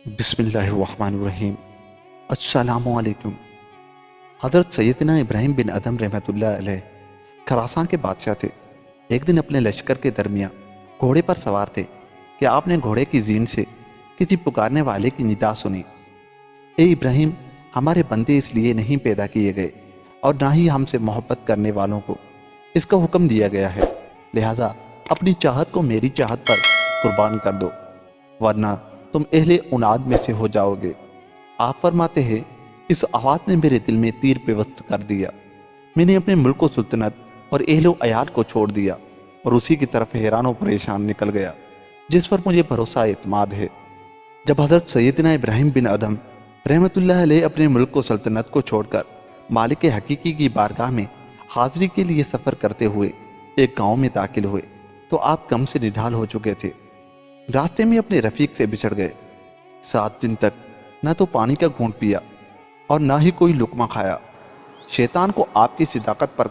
بسم اللہ الرحمن الرحیم۔ السلام علیکم۔ حضرت سیدنا ابراہیم بن ادم رحمۃ اللہ علیہ خراسان کے بادشاہ تھے۔ ایک دن اپنے لشکر کے درمیان گھوڑے پر سوار تھے کہ آپ نے گھوڑے کی زین سے کسی پکارنے والے کی ندا سنی، اے ابراہیم، ہمارے بندے اس لیے نہیں پیدا کیے گئے اور نہ ہی ہم سے محبت کرنے والوں کو اس کا حکم دیا گیا ہے، لہٰذا اپنی چاہت کو میری چاہت پر قربان کر دو، ورنہ تم اہل اناد میں سے ہو جاؤ گے۔ آپ فرماتے ہیں، اس آواز نے میرے دل میں تیر پیوست کر دیا۔ میں نے اپنے ملک و سلطنت اور اہل و عیال کو چھوڑ دیا اور اسی کی طرف حیران و پریشان نکل گیا جس پر مجھے بھروسہ اعتماد ہے۔ جب حضرت سیدنا ابراہیم بن ادم رحمۃ اللہ علیہ اپنے ملک و سلطنت کو چھوڑ کر مالک حقیقی کی بارگاہ میں حاضری کے لیے سفر کرتے ہوئے ایک گاؤں میں داخل ہوئے تو آپ کم سے نڈھال ہو چکے تھے۔ راستے میں اپنے رفیق سے بچھڑ گئے۔ 7 دن تک نہ تو پانی کا گھونٹ پیا اور نہ ہی کوئی لقمہ کھایا۔ شیطان کو آپ کی صداقت پر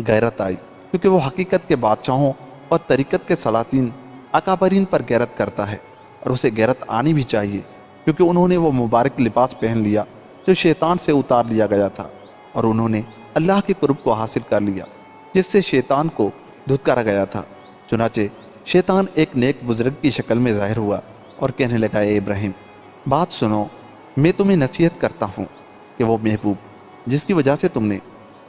غیرت آئی، کیونکہ وہ حقیقت کے بادشاہوں اور طریقت کے سلاطین اکابرین پر غیرت کرتا ہے، اور اسے غیرت آنی بھی چاہیے، کیونکہ انہوں نے وہ مبارک لباس پہن لیا جو شیطان سے اتار لیا گیا تھا، اور انہوں نے اللہ کے قرب کو حاصل کر لیا جس سے شیطان کو دھتکارا گیا تھا۔ چنانچہ شیطان ایک نیک بزرگ کی شکل میں ظاہر ہوا اور کہنے لگا، اے ابراہیم، بات سنو، میں تمہیں نصیحت کرتا ہوں کہ وہ محبوب جس کی وجہ سے تم نے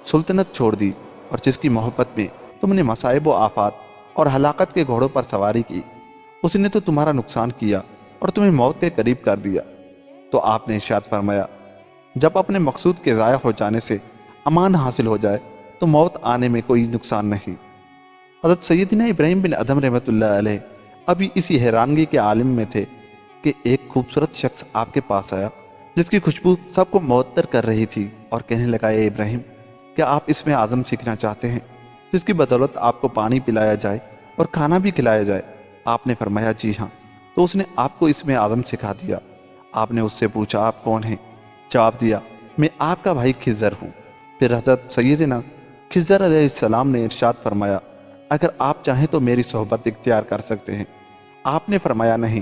سلطنت چھوڑ دی اور جس کی محبت میں تم نے مصائب و آفات اور ہلاکت کے گھوڑوں پر سواری کی، اس نے تو تمہارا نقصان کیا اور تمہیں موت کے قریب کر دیا۔ تو آپ نے ارشاد فرمایا، جب اپنے مقصود کے ضائع ہو جانے سے امان حاصل ہو جائے تو موت آنے میں کوئی نقصان نہیں۔ حضرت سیدنا ابراہیم بن ادم رحمۃ اللہ علیہ ابھی اسی حیرانگی کے عالم میں تھے کہ ایک خوبصورت شخص آپ کے پاس آیا جس کی خوشبو سب کو معطر کر رہی تھی اور کہنے لگا، اے ابراہیم، کیا آپ اس میں اعظم سیکھنا چاہتے ہیں جس کی بدولت آپ کو پانی پلایا جائے اور کھانا بھی کھلایا جائے؟ آپ نے فرمایا، جی ہاں۔ تو اس نے آپ کو اس میں اعظم سکھا دیا۔ آپ نے اس سے پوچھا، آپ کون ہیں؟ جواب دیا، میں آپ کا بھائی خضر ہوں۔ پھر حضرت سیدنا خضر علیہ السلام نے ارشاد فرمایا، اگر آپ چاہیں تو میری صحبت اختیار کر سکتے ہیں۔ آپ نے فرمایا، نہیں۔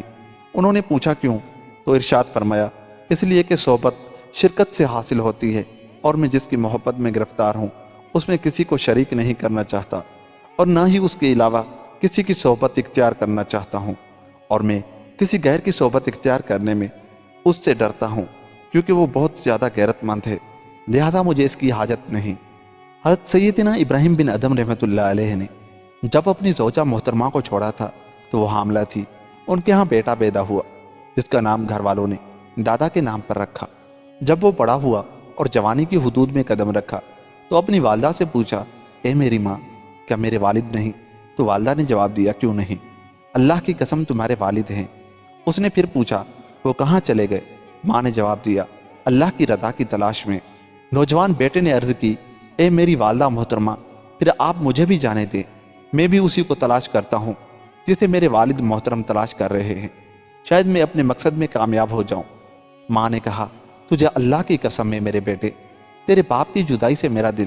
انہوں نے پوچھا، کیوں؟ تو ارشاد فرمایا، اس لیے کہ صحبت شرکت سے حاصل ہوتی ہے اور میں جس کی محبت میں گرفتار ہوں اس میں کسی کو شریک نہیں کرنا چاہتا اور نہ ہی اس کے علاوہ کسی کی صحبت اختیار کرنا چاہتا ہوں، اور میں کسی غیر کی صحبت اختیار کرنے میں اس سے ڈرتا ہوں کیونکہ وہ بہت زیادہ غیرت مند ہے، لہذا مجھے اس کی حاجت نہیں۔ حضرت سیدنا ابراہیم بن ادم رحمۃ اللہ علیہ نے جب اپنی زوجہ محترمہ کو چھوڑا تھا تو وہ حاملہ تھی۔ ان کے ہاں بیٹا پیدا ہوا جس کا نام گھر والوں نے دادا کے نام پر رکھا۔ جب وہ بڑا ہوا اور جوانی کی حدود میں قدم رکھا تو اپنی والدہ سے پوچھا، اے میری ماں، کیا میرے والد نہیں؟ تو والدہ نے جواب دیا، کیوں نہیں؟ اللہ کی قسم تمہارے والد ہیں۔ اس نے پھر پوچھا، وہ کہاں چلے گئے؟ ماں نے جواب دیا، اللہ کی رضا کی تلاش میں۔ نوجوان بیٹے نے عرض کی، اے میری والدہ محترمہ، پھر آپ مجھے بھی جانے دیں، میں بھی اسی کو تلاش کرتا ہوں جسے میرے والد محترم تلاش کر رہے ہیں، شاید میں اپنے مقصد میں کامیاب ہو جاؤں۔ ماں نے کہا، تجھے اللہ کی قسم ہے میرے بیٹے، تیرے باپ کی جدائی سے میرا دل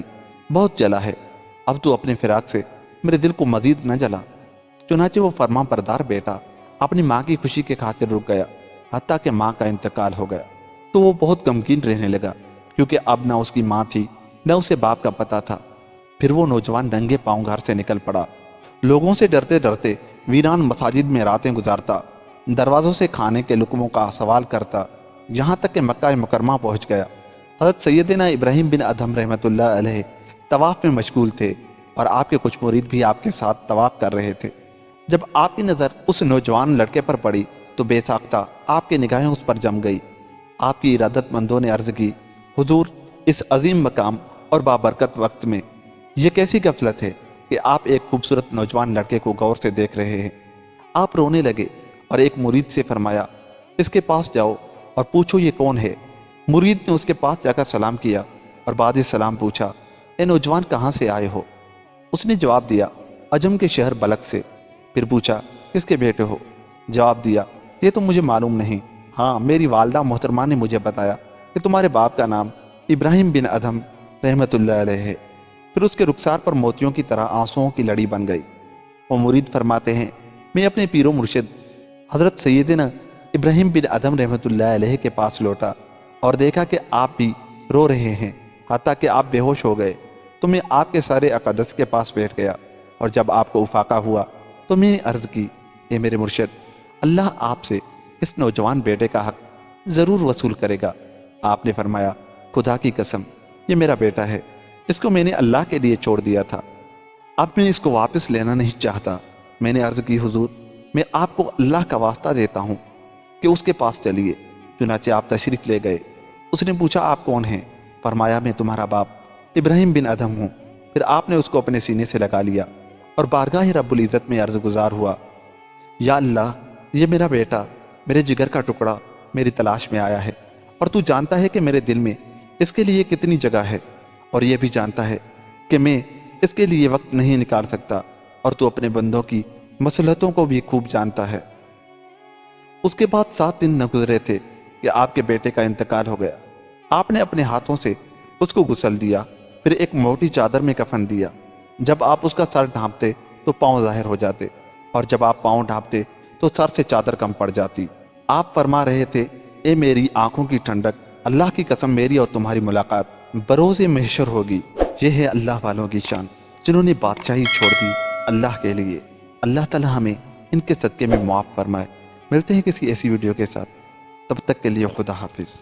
بہت جلا ہے، اب تو اپنے فراق سے میرے دل کو مزید نہ جلا۔ چنانچہ وہ فرما بردار بیٹا اپنی ماں کی خوشی کے خاطر رک گیا حتیٰ کہ ماں کا انتقال ہو گیا تو وہ بہت غمگین رہنے لگا، کیونکہ اب نہ اس کی ماں تھی نہ اسے باپ کا پتہ تھا۔ پھر وہ نوجوان ننگے پاؤں گھر سے نکل پڑا، لوگوں سے ڈرتے ڈرتے ویران مساجد میں راتیں گزارتا، دروازوں سے کھانے کے لقموں کا سوال کرتا، یہاں تک کہ مکہ مکرمہ پہنچ گیا۔ حضرت سیدنا ابراہیم بن ادم رحمۃ اللہ علیہ طواف میں مشغول تھے اور آپ کے کچھ مرید بھی آپ کے ساتھ طواف کر رہے تھے۔ جب آپ کی نظر اس نوجوان لڑکے پر پڑی تو بے ساختہ آپ کی نگاہیں اس پر جم گئی۔ آپ کی ارادت مندوں نے عرض کی، حضور، اس عظیم مقام اور بابرکت وقت میں یہ کیسی غفلت ہے کہ آپ ایک خوبصورت نوجوان لڑکے کو غور سے دیکھ رہے ہیں۔ آپ رونے لگے اور ایک مرید سے فرمایا، اس کے پاس جاؤ اور پوچھو یہ کون ہے۔ مرید نے اس کے پاس جا کر سلام کیا اور بعد سلام پوچھا، اے نوجوان، کہاں سے آئے ہو؟ اس نے جواب دیا، عجم کے شہر بلخ سے۔ پھر پوچھا، کس کے بیٹے ہو؟ جواب دیا، یہ تو مجھے معلوم نہیں، ہاں میری والدہ محترمہ نے مجھے بتایا کہ تمہارے باپ کا نام ابراہیم بن ادم رحمۃ اللہ علیہ ہے۔ پھر اس کے رخسار پر موتیوں کی طرح آنسوؤں کی لڑی بن گئی۔ وہ مرید فرماتے ہیں، میں اپنے پیر و مرشد حضرت سیدنا ابراہیم بن ادم رحمۃ اللہ علیہ کے پاس لوٹا اور دیکھا کہ آپ بھی رو رہے ہیں، حتیٰ کہ آپ بے ہوش ہو گئے تو میں آپ کے سارے اقدس کے پاس بیٹھ گیا، اور جب آپ کو افاقہ ہوا تو میں نے عرض کی، اے میرے مرشد، اللہ آپ سے اس نوجوان بیٹے کا حق ضرور وصول کرے گا۔ آپ نے فرمایا، خدا کی قسم، یہ میرا بیٹا ہے، اس کو میں نے اللہ کے لیے چھوڑ دیا تھا، اب میں اس کو واپس لینا نہیں چاہتا۔ میں نے عرض کی، حضور، میں آپ کو اللہ کا واسطہ دیتا ہوں کہ اس کے پاس چلیے۔ چنانچہ آپ تشریف لے گئے۔ اس نے پوچھا، آپ کون ہیں؟ فرمایا، میں تمہارا باپ ابراہیم بن ادم ہوں۔ پھر آپ نے اس کو اپنے سینے سے لگا لیا اور بارگاہ رب العزت میں عرض گزار ہوا، یا اللہ، یہ میرا بیٹا، میرے جگر کا ٹکڑا میری تلاش میں آیا ہے، اور تو جانتا ہے کہ میرے دل میں اس کے لیے کتنی جگہ ہے، اور یہ بھی جانتا ہے کہ میں اس کے لیے وقت نہیں نکال سکتا، اور تو اپنے بندوں کی مصلحتوں کو بھی خوب جانتا ہے۔ اس کے بعد 7 دن نہ گزرے تھے کہ آپ کے بیٹے کا انتقال ہو گیا۔ آپ نے اپنے ہاتھوں سے اس کو غسل دیا، پھر ایک موٹی چادر میں کفن دیا۔ جب آپ اس کا سر ڈھانپتے تو پاؤں ظاہر ہو جاتے، اور جب آپ پاؤں ڈھانپتے تو سر سے چادر کم پڑ جاتی۔ آپ فرما رہے تھے، اے میری آنکھوں کی ٹھنڈک، اللہ کی قسم، میری اور تمہاری ملاقات بروز محشر ہوگی۔ یہ ہے اللہ والوں کی شان، جنہوں نے بادشاہی چھوڑ دی اللہ کے لیے۔ اللہ تعالی ہمیں ان کے صدقے میں معاف فرمائے۔ ملتے ہیں کسی ایسی ویڈیو کے ساتھ، تب تک کے لیے خدا حافظ۔